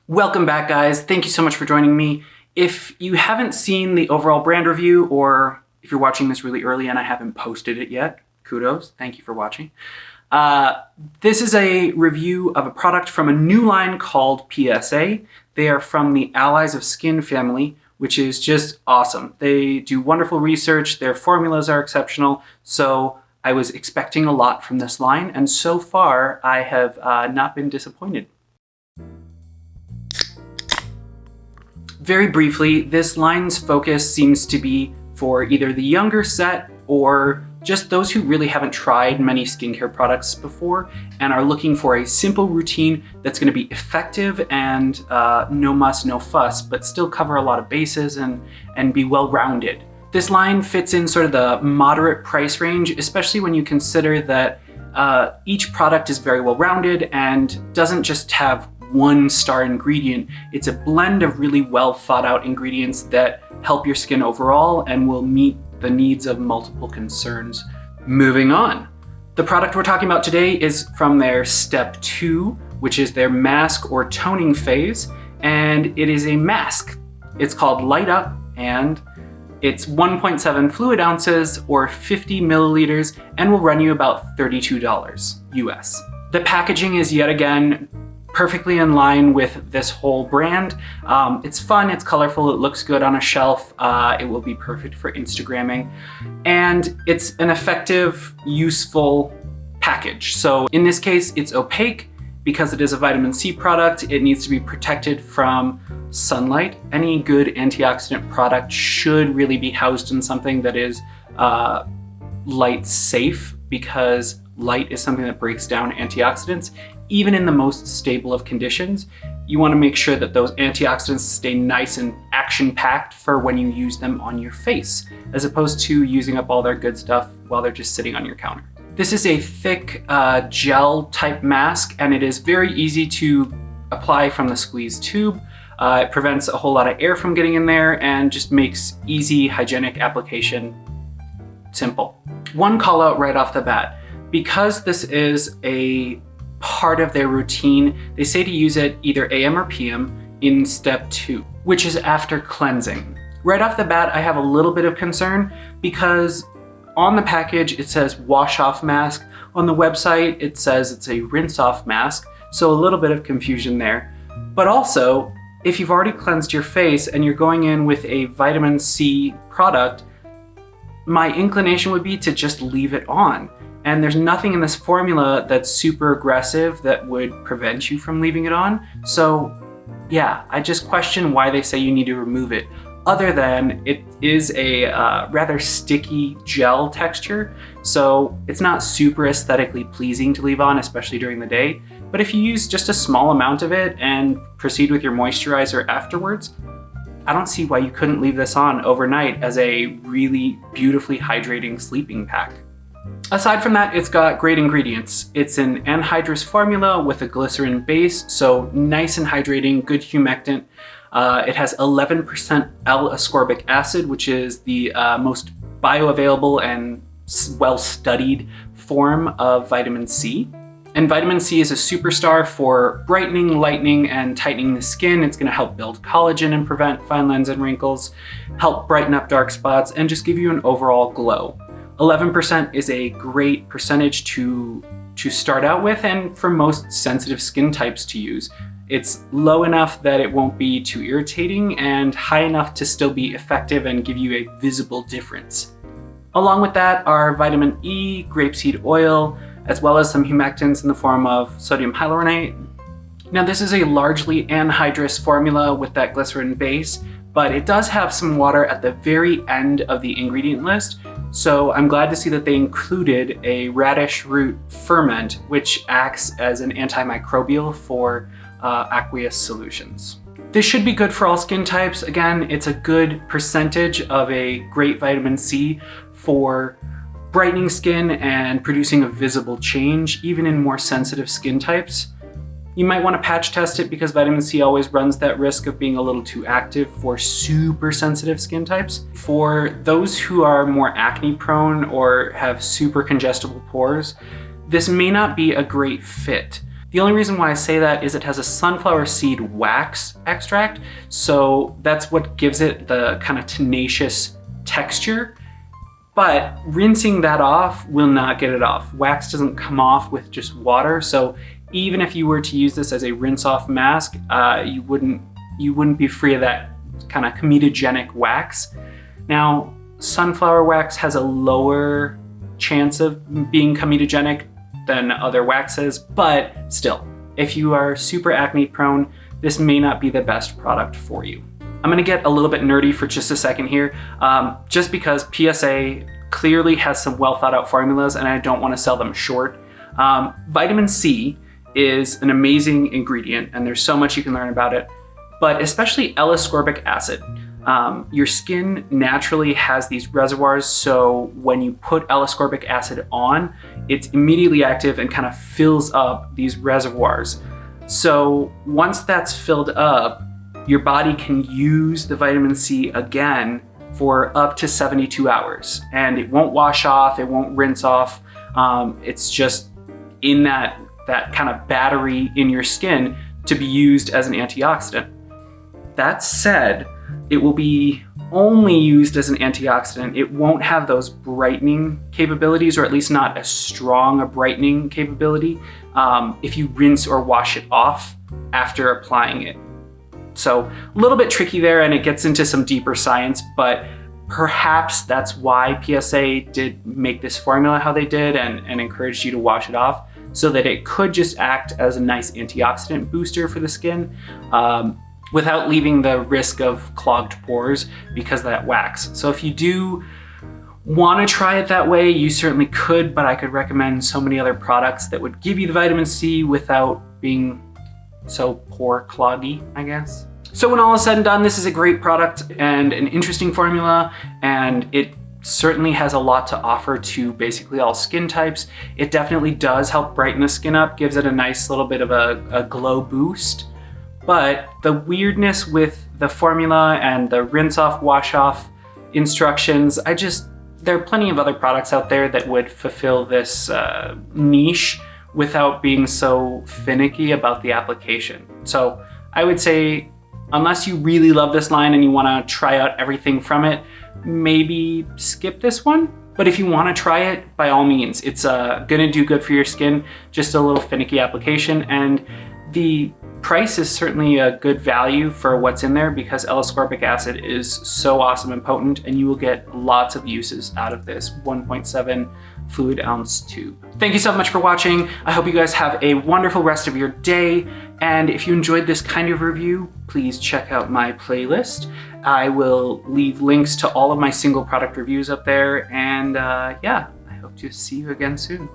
Welcome back, guys. Thank you so much for joining me. If you haven't seen the overall brand review, or if you're watching this really early and I haven't posted it yet, kudos. Thank you for watching. This is a review of a product from a new line called PSA. They are from the Allies of Skin family, which is just awesome. They do wonderful research. Their formulas are exceptional. So I was expecting a lot from this line, and so far I have not been disappointed. Very briefly, this line's focus seems to be for either the younger set or just those who really haven't tried many skincare products before and are looking for a simple routine that's going to be effective and no muss, no fuss, but still cover a lot of bases and be well-rounded. This line fits in sort of the moderate price range, especially when you consider that each product is very well-rounded and doesn't just have one-star ingredient. It's a blend of really well thought out ingredients that help your skin overall and will meet the needs of multiple concerns. Moving on. The product we're talking about today is from their step 2, which is their mask or toning phase, and it is a mask. It's called Light Up, and it's 1.7 fluid ounces or 50 milliliters and will run you about $32 US. The packaging is yet again perfectly in line with this whole brand. It's fun, it's colorful, it looks good on a shelf. It will be perfect for Instagramming. And it's an effective, useful package. So in this case, it's opaque because it is a vitamin C product. It needs to be protected from sunlight. Any good antioxidant product should really be housed in something that is light safe, because light is something that breaks down antioxidants. Even in the most stable of conditions, you want to make sure that those antioxidants stay nice and action-packed for when you use them on your face, as opposed to using up all their good stuff while they're just sitting on your counter. This is a thick gel type mask, and it is very easy to apply from the squeeze tube. It prevents a whole lot of air from getting in there and just makes easy hygienic application simple. One call out right off the bat, because this is a part of their routine, they say to use it either AM or PM in step 2, which is after cleansing. Right off the bat, I have a little bit of concern because on the package it says wash off mask. On the website it says it's a rinse off mask, so a little bit of confusion there. But also, if you've already cleansed your face and you're going in with a vitamin C product, my inclination would be to just leave it on. And there's nothing in this formula that's super aggressive that would prevent you from leaving it on. So yeah, I just question why they say you need to remove it, other than it is a rather sticky gel texture. So it's not super aesthetically pleasing to leave on, especially during the day. But if you use just a small amount of it and proceed with your moisturizer afterwards, I don't see why you couldn't leave this on overnight as a really beautifully hydrating sleeping pack. Aside from that, it's got great ingredients. It's an anhydrous formula with a glycerin base, so nice and hydrating, good humectant. It has 11% L-ascorbic acid, which is the most bioavailable and well-studied form of vitamin C. And vitamin C is a superstar for brightening, lightening, and tightening the skin. It's going to help build collagen and prevent fine lines and wrinkles, help brighten up dark spots, and just give you an overall glow. 11% is a great percentage to start out with, and for most sensitive skin types to use. It's low enough that it won't be too irritating and high enough to still be effective and give you a visible difference. Along with that are vitamin E, grapeseed oil, as well as some humectants in the form of sodium hyaluronate. Now, this is a largely anhydrous formula with that glycerin base, but it does have some water at the very end of the ingredient list. So I'm glad to see that they included a radish root ferment, which acts as an antimicrobial for aqueous solutions. This should be good for all skin types. Again, it's a good percentage of a great vitamin C for brightening skin and producing a visible change, even in more sensitive skin types. You might want to patch test it because vitamin C always runs that risk of being a little too active for super sensitive skin types. For those who are more acne prone or have super congestible pores, this may not be a great fit. The only reason why I say that is it has a sunflower seed wax extract, so that's what gives it the kind of tenacious texture. But rinsing that off will not get it off. Wax doesn't come off with just water, so even if you were to use this as a rinse-off mask, you wouldn't be free of that kind of comedogenic wax. Now, sunflower wax has a lower chance of being comedogenic than other waxes, but still, if you are super acne prone, this may not be the best product for you. I'm gonna get a little bit nerdy for just a second here, just because PSA clearly has some well thought out formulas and I don't wanna sell them short. Vitamin C is an amazing ingredient and there's so much you can learn about it, but especially L-ascorbic acid. Your skin naturally has these reservoirs, so when you put L-ascorbic acid on, it's immediately active and kind of fills up these reservoirs. So once that's filled up, your body can use the vitamin C again for up to 72 hours. And it won't wash off, it won't rinse off. It's just in that kind of battery in your skin to be used as an antioxidant. That said, it will be only used as an antioxidant. It won't have those brightening capabilities, or at least not as strong a brightening capability if you rinse or wash it off after applying it. So a little bit tricky there, and it gets into some deeper science, but perhaps that's why PSA did make this formula how they did and encouraged you to wash it off, so that it could just act as a nice antioxidant booster for the skin without leaving the risk of clogged pores because of that wax. So if you do want to try it that way, you certainly could, but I could recommend so many other products that would give you the vitamin C without being so pore cloggy, I guess. So when all is said and done, this is a great product and an interesting formula, and it certainly has a lot to offer to basically all skin types. It definitely does help brighten the skin up, gives it a nice little bit of a glow boost. But the weirdness with the formula and the rinse off, wash off instructions, there are plenty of other products out there that would fulfill this niche without being so finicky about the application. So I would say, unless you really love this line and you wanna try out everything from it, maybe skip this one. But if you wanna try it, by all means, it's gonna do good for your skin, just a little finicky application. And the price is certainly a good value for what's in there because L-ascorbic acid is so awesome and potent, and you will get lots of uses out of this 1.7 fluid ounce tube. Thank you so much for watching. I hope you guys have a wonderful rest of your day. And if you enjoyed this kind of review, please check out my playlist. I will leave links to all of my single product reviews up there. And yeah, I hope to see you again soon.